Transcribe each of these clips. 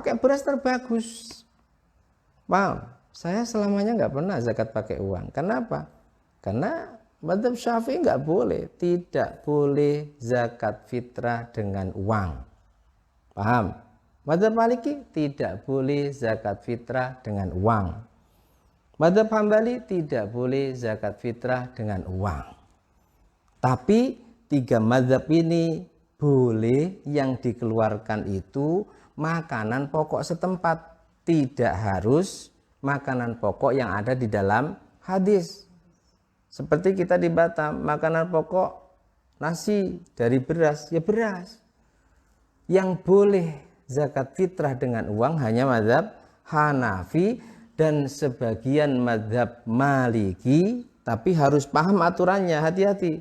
pakai beras terbagus. Paham? Saya selamanya nggak pernah zakat pakai uang. Kenapa? Karena mazhab Syafi'i nggak boleh, tidak boleh zakat fitrah dengan uang. Paham? Mazhab Maliki tidak boleh zakat fitrah dengan uang. Mazhab Hambali tidak boleh zakat fitrah dengan uang. Tapi 3 mazhab ini boleh, yang dikeluarkan itu makanan pokok setempat, tidak harus makanan pokok yang ada di dalam hadis. Seperti kita di Batam, makanan pokok nasi dari beras, ya beras. Yang boleh zakat fitrah dengan uang hanya mazhab Hanafi dan sebagian mazhab Maliki, tapi harus paham aturannya, hati-hati.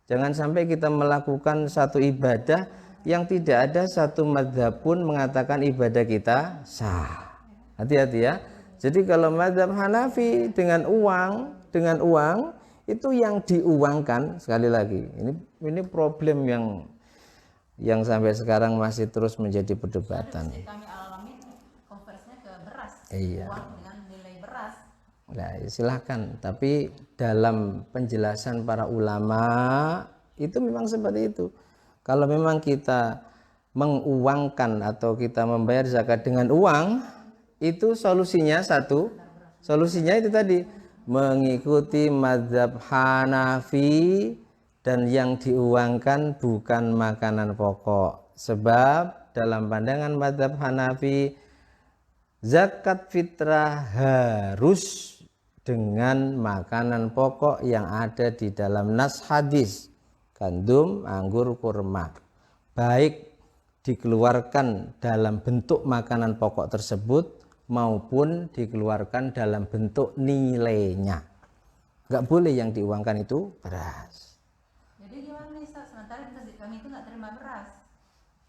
Jangan sampai kita melakukan satu ibadah yang tidak ada satu mazhab pun mengatakan ibadah kita sah. Hati-hati ya. Jadi kalau mazhab Hanafi dengan uang itu yang diuangkan, sekali lagi, ini problem yang sampai sekarang masih terus menjadi perdebatan. Kami alami konversinya ke beras, iya. Uang dengan nilai beras. Nah, silahkan. Tapi dalam penjelasan para ulama itu memang seperti itu. Kalau memang kita menguangkan atau kita membayar zakat dengan uang, itu solusinya satu. Solusinya itu tadi, mengikuti mazhab Hanafi, dan yang diuangkan bukan makanan pokok. Sebab dalam pandangan mazhab Hanafi, zakat fitrah harus dengan makanan pokok yang ada di dalam nas hadis, gandum, anggur, kurma, baik dikeluarkan dalam bentuk makanan pokok tersebut maupun dikeluarkan dalam bentuk nilainya. Nggak boleh yang diuangkan itu beras. Jadi gimana nih, sementara kami itu nggak terima beras?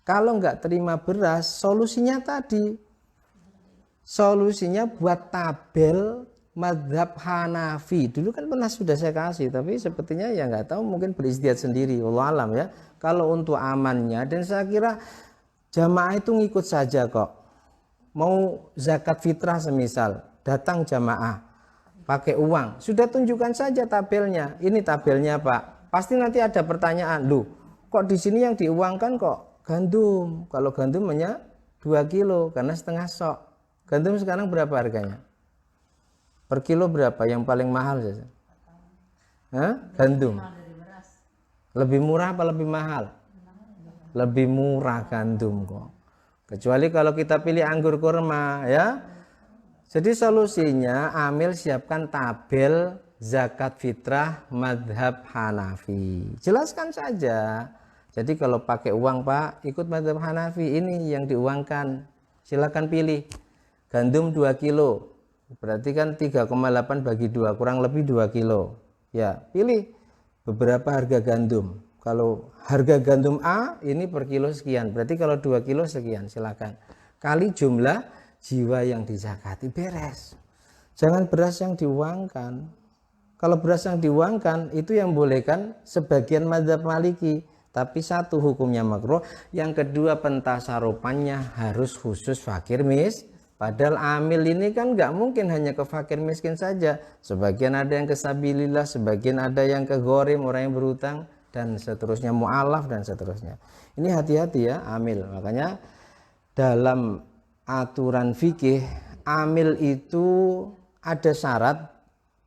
Kalau nggak terima beras, solusinya tadi, solusinya buat tabel mazhab Hanafi. Dulu kan pernah sudah saya kasih, tapi sepertinya ya nggak tahu, mungkin beristihad sendiri, wallahu alam ya. Kalau untuk amannya, dan saya kira jamaah itu ngikut saja kok. Mau zakat fitrah semisal, datang jamaah pakai uang, sudah tunjukkan saja tabelnya. Ini tabelnya Pak. Pasti nanti ada pertanyaan, loh kok di sini yang diuangkan kok gandum? Kalau gandum hanya 2 kilo karena setengah sok. Gandum sekarang berapa harganya? Per kilo berapa yang paling mahal saja? Gandum. Lebih murah apa lebih mahal? Lebih murah gandum kok. Kecuali kalau kita pilih anggur kurma ya. Jadi solusinya, amil siapkan tabel zakat fitrah madhab Hanafi. Jelaskan saja. Jadi kalau pakai uang Pak, ikut madhab Hanafi, ini yang diuangkan. Silakan pilih. Gandum 2 kilo. Berarti kan 3,8 bagi 2, kurang lebih 2 kilo. Ya, pilih beberapa harga gandum. Kalau harga gandum A ini per kilo sekian, berarti kalau 2 kilo sekian, silakan. Kali jumlah jiwa yang dizakati, beres. Jangan beras yang diuangkan. Kalau beras yang diuangkan itu yang bolehkan sebagian mazhab Maliki, tapi satu hukumnya makruh, yang kedua pentasarufannya harus khusus fakir Padahal amil ini kan nggak mungkin hanya ke fakir miskin saja. Sebagian ada yang ke sabilillah, sebagian ada yang ke ghorim, orang yang berutang, dan seterusnya, mu'alaf dan seterusnya. Ini hati-hati ya amil. Makanya dalam aturan fikih, amil itu ada syarat.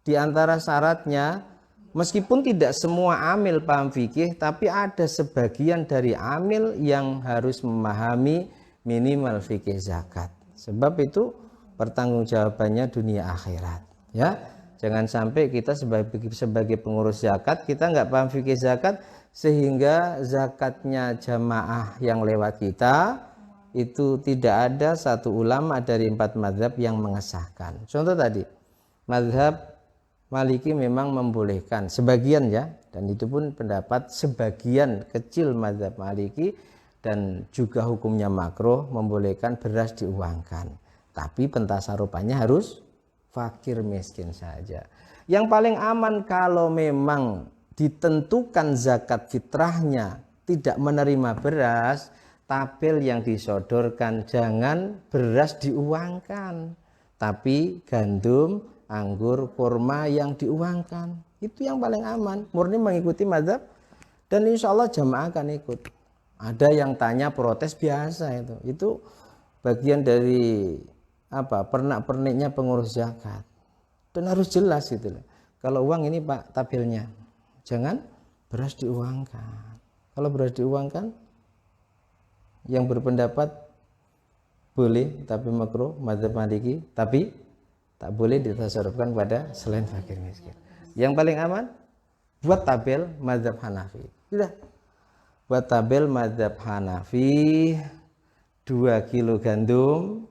Di antara syaratnya, meskipun tidak semua amil paham fikih, tapi ada sebagian dari amil yang harus memahami minimal fikih zakat. Sebab itu pertanggungjawabannya dunia akhirat. Ya, jangan sampai kita sebagai pengurus zakat kita nggak paham fikih zakat sehingga zakatnya jamaah yang lewat kita itu tidak ada satu ulama dari 4 mazhab yang mengesahkan. Contoh tadi, mazhab Maliki memang membolehkan sebagian ya, dan itu pun pendapat sebagian kecil mazhab Maliki, dan juga hukumnya makruh membolehkan beras diuangkan, tapi pentasarufannya harus fakir miskin saja. Yang paling aman kalau memang ditentukan zakat fitrahnya tidak menerima beras, tabel yang disodorkan, jangan beras diuangkan, tapi gandum, anggur, kurma yang diuangkan. Itu yang paling aman, murni mengikuti mazhab, dan insya Allah jamaah akan ikut. Ada yang tanya protes biasa, itu bagian dari apa, pernak-perniknya pengurus zakat, dan harus jelas gitu loh. Kalau uang ini Pak tabelnya, jangan beras diuangkan. Kalau beras diuangkan, yang berpendapat boleh tapi makruh mazhab Maliki, tapi tak boleh ditasarrufkan pada selain fakir miskin. Yang paling aman buat tabel mazhab Hanafi. Sudah. Buat tabel mazhab Hanafi, 2 kilo gandum,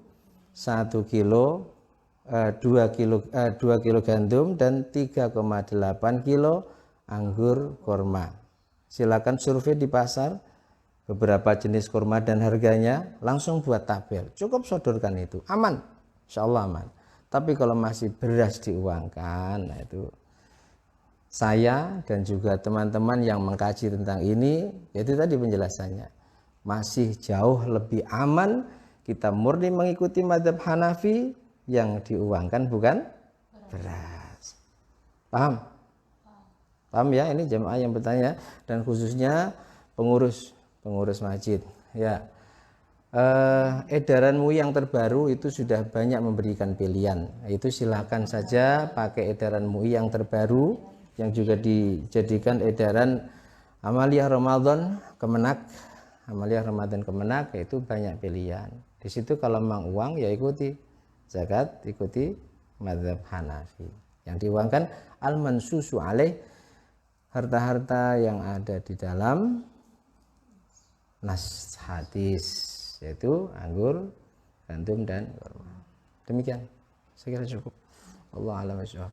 1 kilo 2 kilo gandum dan 3,8 kilo anggur kurma. Silakan survei di pasar beberapa jenis kurma dan harganya, langsung buat tabel, cukup sodorkan itu, aman, insya Allah aman. Tapi kalau masih beras diuangkan, nah itu saya dan juga teman-teman yang mengkaji tentang ini, itu tadi penjelasannya, masih jauh lebih aman kita murni mengikuti mazhab Hanafi yang diuangkan bukan beras. Paham? Paham ya, ini jamaah yang bertanya, dan khususnya pengurus masjid ya. Edaran MUI yang terbaru itu sudah banyak memberikan pilihan, itu silakan saja pakai edaran MUI yang terbaru yang juga dijadikan edaran Amaliyah Ramadan Kemenak, yaitu banyak pilihan. Di situ kalau memang uang ya ikuti zakat, ikuti mazhab Hanafi. Yang diuangkan al-mansusu alaih, harta-harta yang ada di dalam nas hadis, yaitu anggur, gandum dan kurma. Demikian, saya kira cukup. Allah a'lam bishawab.